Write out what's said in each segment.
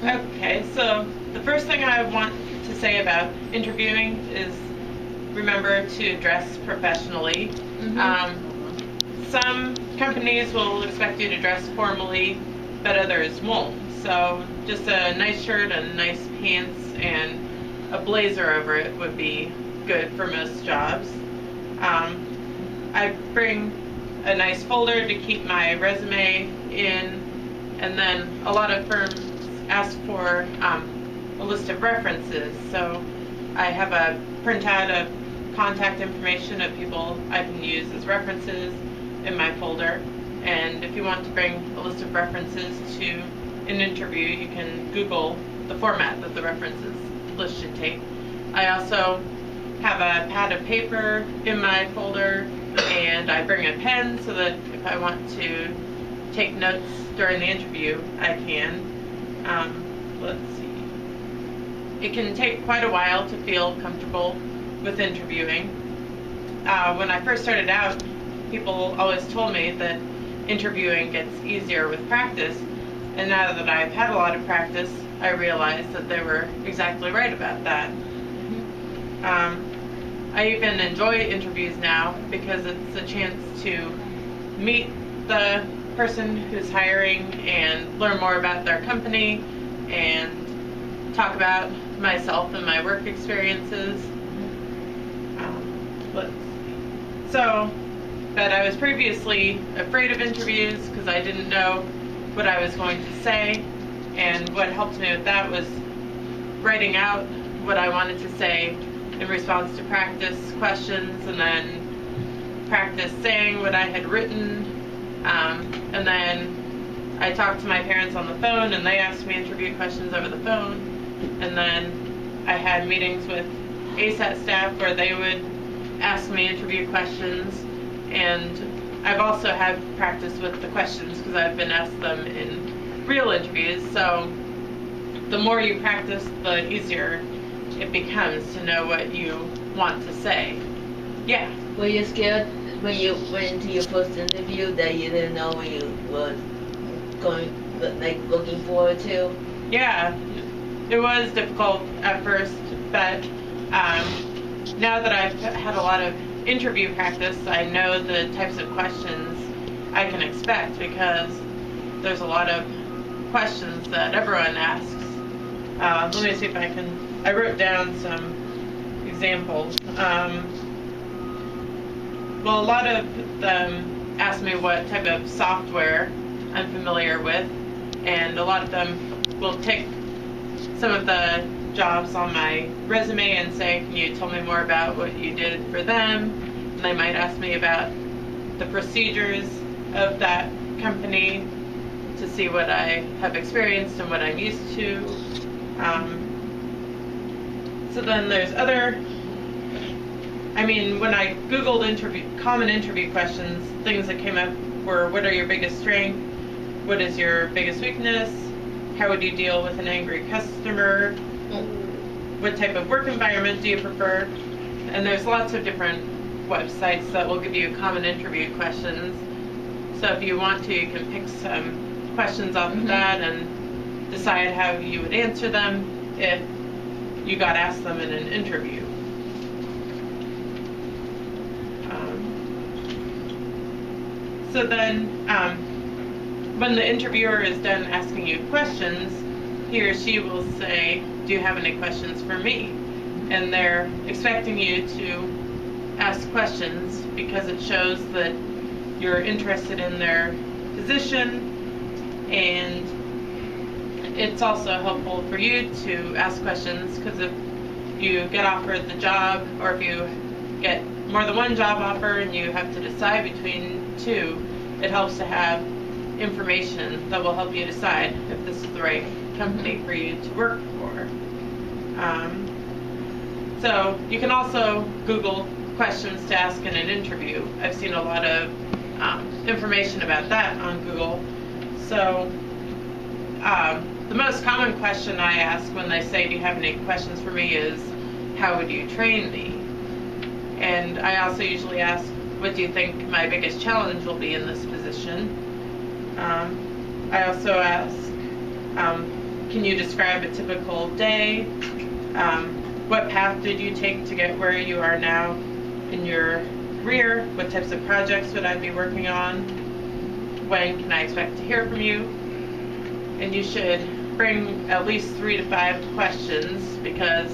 Okay, so the first thing I want to say about interviewing is remember to dress professionally. Some companies will expect you to dress formally, but others won't. So just a nice shirt and nice pants and a blazer over it would be good for most jobs. I bring a nice folder to keep my resume in, and then a lot of firms ask for a list of references. So I have a printout of contact information of people I can use as references in my folder. And if you want to bring a list of references to an interview, you can Google the format that the references list should take. I also have a pad of paper in my folder, and I bring a pen so that if I want to take notes during the interview, I can. Let's see. It can take quite a while to feel comfortable with interviewing. When I first started out, people always told me that interviewing gets easier with practice, and now that I've had a lot of practice, I realized that they were exactly right about that. I even enjoy interviews now because it's a chance to meet the person who's hiring and learn more about their company and talk about myself and my work experiences. But I was previously afraid of interviews because I didn't know what I was going to say, and what helped me with that was writing out what I wanted to say in response to practice questions, and then practice saying what I had written, and then I talked to my parents on the phone and they asked me interview questions over the phone, and then I had meetings with ASAT staff where they would ask me interview questions, and I've also had practice with the questions because I've been asked them in real interviews. So the more you practice, the easier it becomes to know what you want to say. Yeah. Were you scared when you went into your first interview that you didn't know what you were looking forward to? Yeah, it was difficult at first, but now that I've had a lot of interview practice, I know the types of questions I can expect because there's a lot of questions that everyone asks. Let me see if I wrote down some examples. Well, a lot of them ask me what type of software I'm familiar with, and a lot of them will take some of the jobs on my resume and say, can you tell me more about what you did for them? And they might ask me about the procedures of that company to see what I have experienced and what I'm used to. So then there's when I Googled common interview questions, things that came up were, what are your biggest strengths? What is your biggest weakness? How would you deal with an angry customer? What type of work environment do you prefer? And there's lots of different websites that will give you common interview questions. So if you want to, you can pick some questions off of that and decide how you would answer them if you got asked them in an interview. So then, when the interviewer is done asking you questions, he or she will say, do you have any questions for me? And they're expecting you to ask questions because it shows that you're interested in their position, and it's also helpful for you to ask questions because if you get offered the job, or if you get more than one job offer and you have to decide between two, it helps to have information that will help you decide if this is the right company for you to work for. So you can also Google questions to ask in an interview. I've seen a lot of information about that on Google. So the most common question I ask when they say, do you have any questions for me, is, how would you train me? And I also usually ask, what do you think my biggest challenge will be in this position? I also ask, can you describe a typical day? What path did you take to get where you are now in your career? What types of projects would I be working on? When can I expect to hear from you? And you should bring at least 3 to 5 questions, because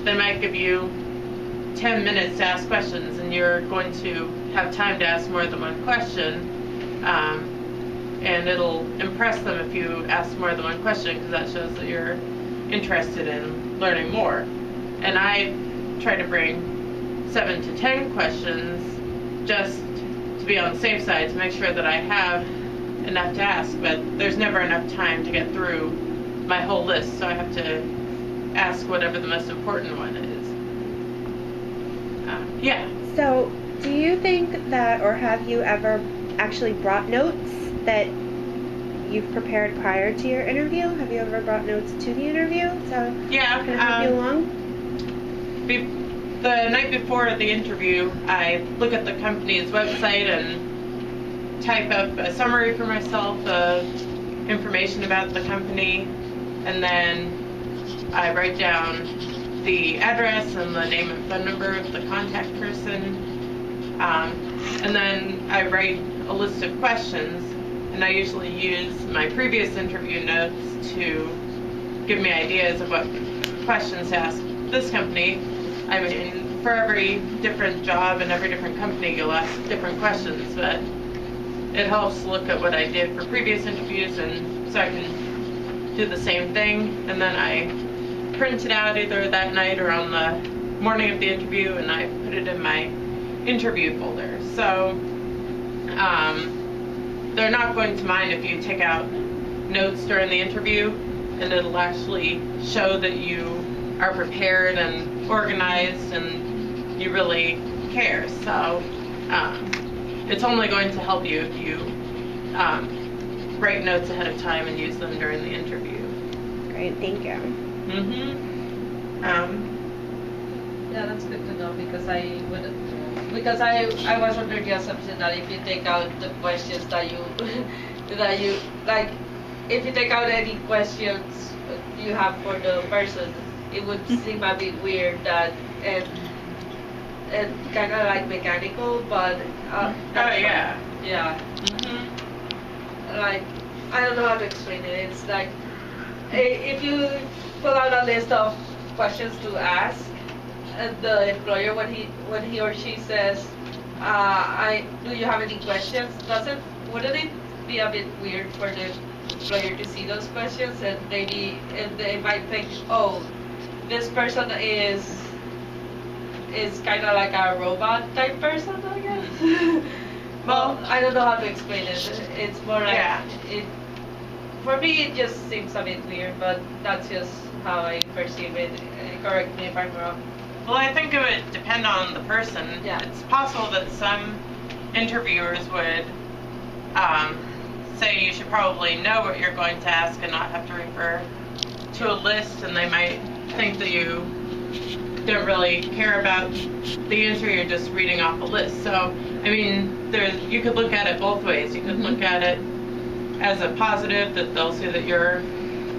they might give you 10 minutes to ask questions, and you're going to have time to ask more than one question. And it'll impress them if you ask more than one question, because that shows that you're interested in learning more. And I try to bring 7 to 10 questions just to be on the safe side, to make sure that I have enough to ask, but there's never enough time to get through my whole list, so I have to ask whatever the most important one is. Yeah. So, do you think that, or have you ever actually brought notes that you've prepared prior to your interview? Have you ever brought notes to the interview? So, Yeah. can I help you along? The night before the interview, I look at the company's website and type up a summary for myself of information about the company, and then I write down the address and the name and phone number of the contact person, and then I write a list of questions, and I usually use my previous interview notes to give me ideas of what questions to ask this company. I mean, for every different job and every different company, you'll ask different questions, but it helps to look at what I did for previous interviews, and so I can do the same thing, and then I print it out either that night or on the morning of the interview, and I put it in my interview folder. So they're not going to mind if you take out notes during the interview, and it'll actually show that you are prepared and organized and you really care. So it's only going to help you if you write notes ahead of time and use them during the interview. Great, thank you. Yeah, that's good to know, because I was under the assumption that if you take out the questions that you like, if you take out any questions you have for the person, it would seem a bit weird that and kind of like mechanical, but yeah. Like, I don't know how to explain it. It's like, if you pull out a list of questions to ask, the employer, when he or she says, do you have any questions? Wouldn't it be a bit weird for the employer to see those questions, and maybe they might think, oh, this person is kind of like a robot type person, I guess. Well, I don't know how to explain it. It's more like, for me it just seems a bit weird, but that's just how I perceive it. Correct me if I'm wrong. Well, I think it would depend on the person. Yeah. It's possible that some interviewers would say you should probably know what you're going to ask and not have to refer to a list, and they might think that you don't really care about the answer, you're just reading off a list. So, I mean, you could look at it both ways. You could look at it as a positive, that they'll see that you're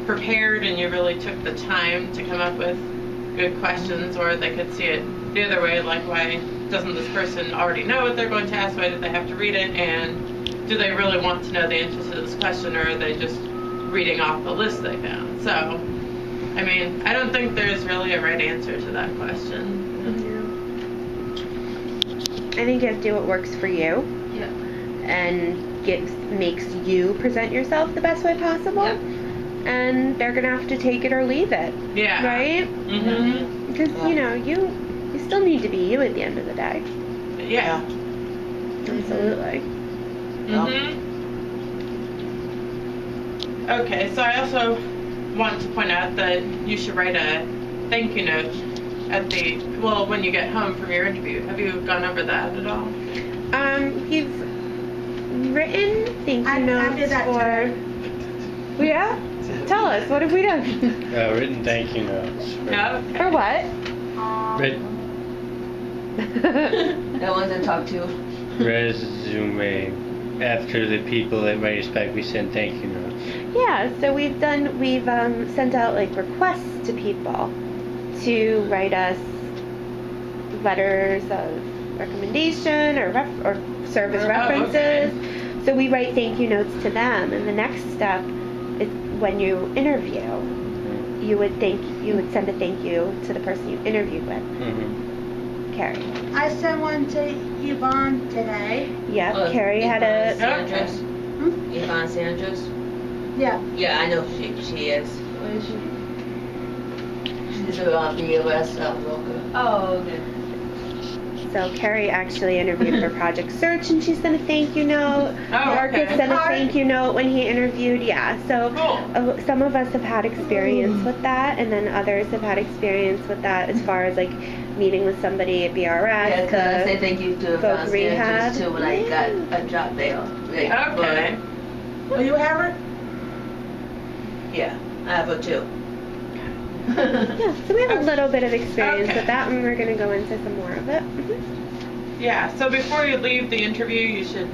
prepared and you really took the time to come up with good questions, or they could see it the other way, like, why doesn't this person already know what they're going to ask? Why did they have to read it? And do they really want to know the answer to this question, or are they just reading off the list they found? So, I mean, I don't think there's really a right answer to that question. I think you have to do what works for you. Yeah. And makes you present yourself the best way possible. Yep. And they're gonna have to take it or leave it. Yeah. Right? Because you still need to be you at the end of the day. Yeah. Absolutely. Okay, so I also want to point out that you should write a thank you note when you get home from your interview. Have you gone over that at all? You've written thank you notes I did that for. today. Yeah? Tell us, what have we done? Written thank you notes. No. For what? That one to talk to. Resume. After the people that we respect, we send thank you notes. Yeah, so we've sent out like requests to people to write us letters of recommendation or serve as Oh, references. okay. So we write thank you notes to them, and the next step is when you interview, you would send a thank you to the person you interviewed with. Mm-hmm. Carrie. I sent one to Yvonne today. Yep, Carrie had a. Sanders. Hmm? Yvonne Sanders. Yeah. Yeah, I know she is. Where is she? She's a BOS worker. Oh, okay. So Carrie actually interviewed for Project Search, and she sent a thank you note. Oh, Marcus okay. sent a thank you note when he interviewed. Yeah, so Cool. some of us have had experience with that, and then others have had experience with that as far as like meeting with somebody at BRS. Yeah, because I say thank you to folk Yvonne rehab. Sanders too when I got a job there. Like, Okay. Oh, you have her? Yeah, I have her too. Yeah, so we have a little bit of experience Okay. with that, and we're going to go into some more of it. Mhm. Yeah, so before you leave the interview, you should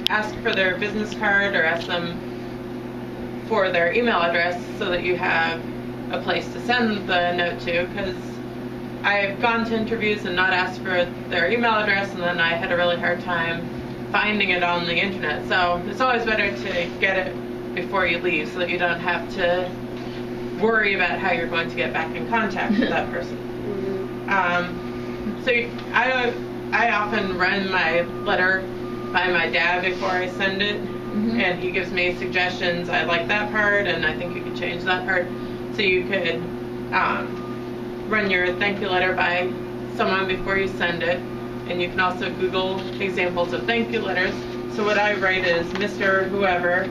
ask for their business card or ask them for their email address so that you have a place to send the note to, because I've gone to interviews and not asked for their email address, and then I had a really hard time finding it on the internet. So it's always better to get it before you leave so that you don't have to worry about how you're going to get back in contact with that person. So I often run my letter by my dad before I send it, and he gives me suggestions. I like that part, and I think you could change that part. So you could run your thank you letter by someone before you send it, and you can also Google examples of thank you letters. So what I write is, Mr. Whoever,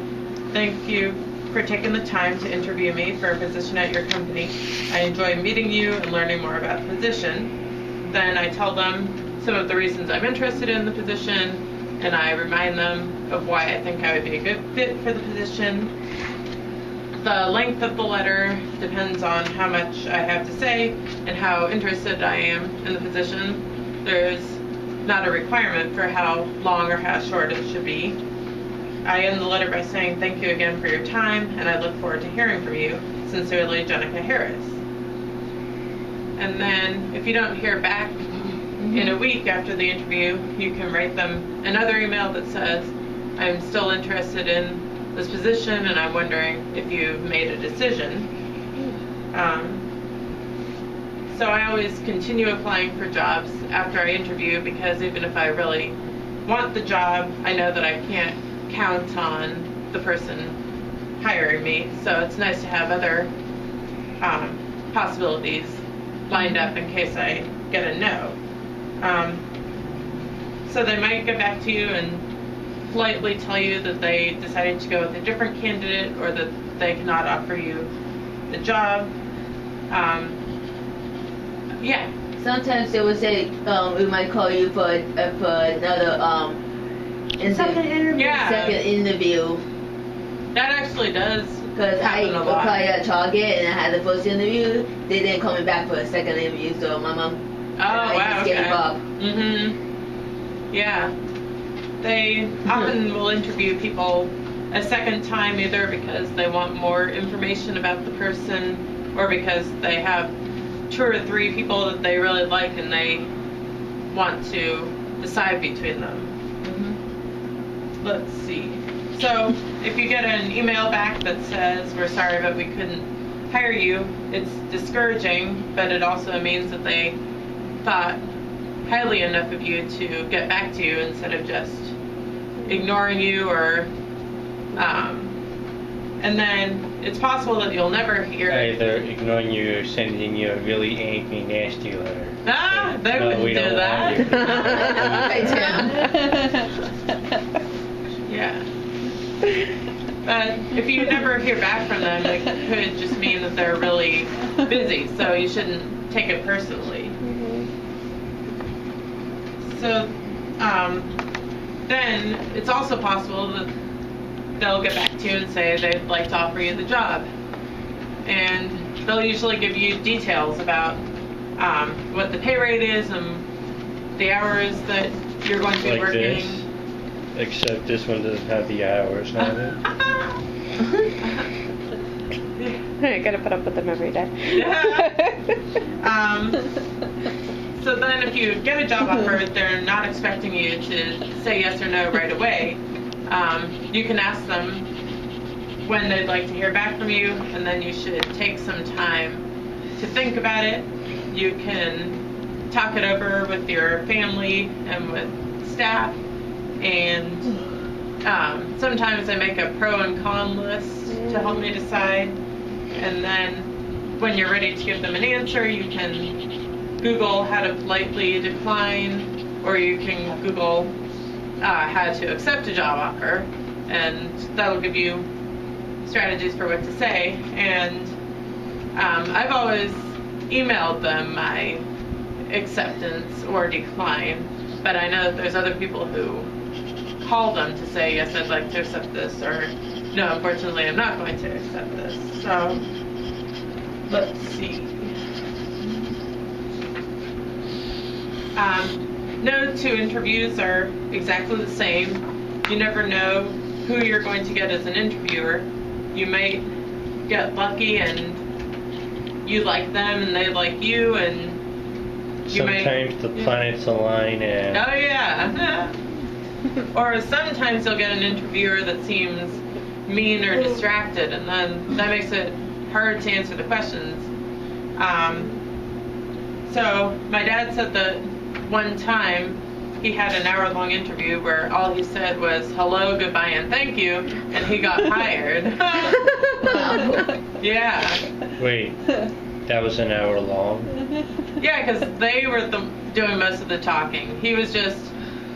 thank you for taking the time to interview me for a position at your company. I enjoy meeting you and learning more about the position. Then I tell them some of the reasons I'm interested in the position, and I remind them of why I think I would be a good fit for the position. The length of the letter depends on how much I have to say and how interested I am in the position. There's not a requirement for how long or how short it should be. I end the letter by saying thank you again for your time, and I look forward to hearing from you. Sincerely, Jenica Harris. And then if you don't hear back in a week after the interview, you can write them another email that says, I'm still interested in this position, and I'm wondering if you've made a decision. So I always continue applying for jobs after I interview, because even if I really want the job, I know that I can't count on the person hiring me. So it's nice to have other possibilities lined up in case I get a no. So they might get back to you and politely tell you that they decided to go with a different candidate, or that they cannot offer you the job. Yeah. Sometimes they will say, we might call you for another Second interview. Yeah. second interview. That actually does Because I happen a lot. applied at Target and I had the first interview. They didn't call me back for a second interview, so my mom Oh, I wow, just gave up. Yeah. They often will interview people a second time, either because they want more information about the person, or because they have 2 or 3 people that they really like and they want to decide between them. Let's see. So if you get an email back that says, we're sorry, but we couldn't hire you, it's discouraging, but it also means that they thought highly enough of you to get back to you instead of just ignoring you, or and then it's possible that you'll never hear. Either ignoring you or sending you a really angry, nasty letter. Ah, they No, wouldn't we do don't that. want you. Yeah. But if you never hear back from them, it could just mean that they're really busy, so you shouldn't take it personally. So then it's also possible that they'll get back to you and say they'd like to offer you the job. And they'll usually give you details about what the pay rate is and the hours that you're going to be Like working. this. Except this one doesn't have the hours on it. I gotta put up with them every day. So then if you get a job offer, they're not expecting you to say yes or no right away. You can ask them when they'd like to hear back from you, and then you should take some time to think about it. You can talk it over with your family and with staff, and sometimes I make a pro and con list to help me decide. And then when you're ready to give them an answer, you can Google how to politely decline, or you can Google how to accept a job offer, and that'll give you strategies for what to say. And I've always emailed them my acceptance or decline, but I know that there's other people who call them to say, yes, I'd like to accept this, or no, unfortunately, I'm not going to accept this. So let's see. No two interviews are exactly the same. You never know who you're going to get as an interviewer. You might get lucky and you like them and they like you, and you Sometimes the planets align and... Oh yeah. Or sometimes you'll get an interviewer that seems mean or distracted, and then that makes it hard to answer the questions. So my dad said that one time he had an hour-long interview where all he said was hello, goodbye, and thank you, and he got hired. Yeah. Wait, that was an hour long? Yeah, because they were doing most of the talking. He was just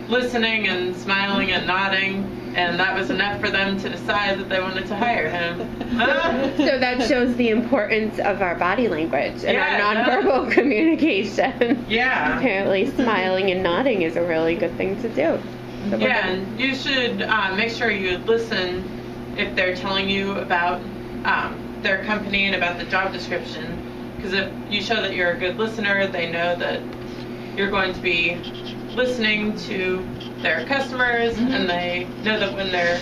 listening and smiling and nodding, and that was enough for them to decide that they wanted to hire him. So that shows the importance of our body language and Yeah, our nonverbal communication. Yeah. Apparently smiling and nodding is a really good thing to do. So Yeah, and you should make sure you listen if they're telling you about their company and about the job description. Because if you show that you're a good listener, they know that you're going to be listening to their customers, and they know that when they're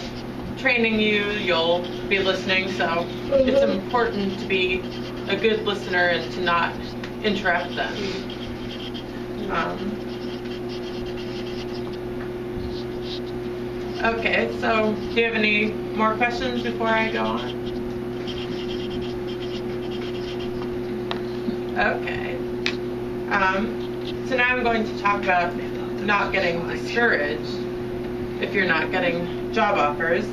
training you, you'll be listening. So it's important to be a good listener and to not interrupt them. Okay, so do you have any more questions before I go on? Okay. So now I'm going to talk about not getting discouraged if you're not getting job offers.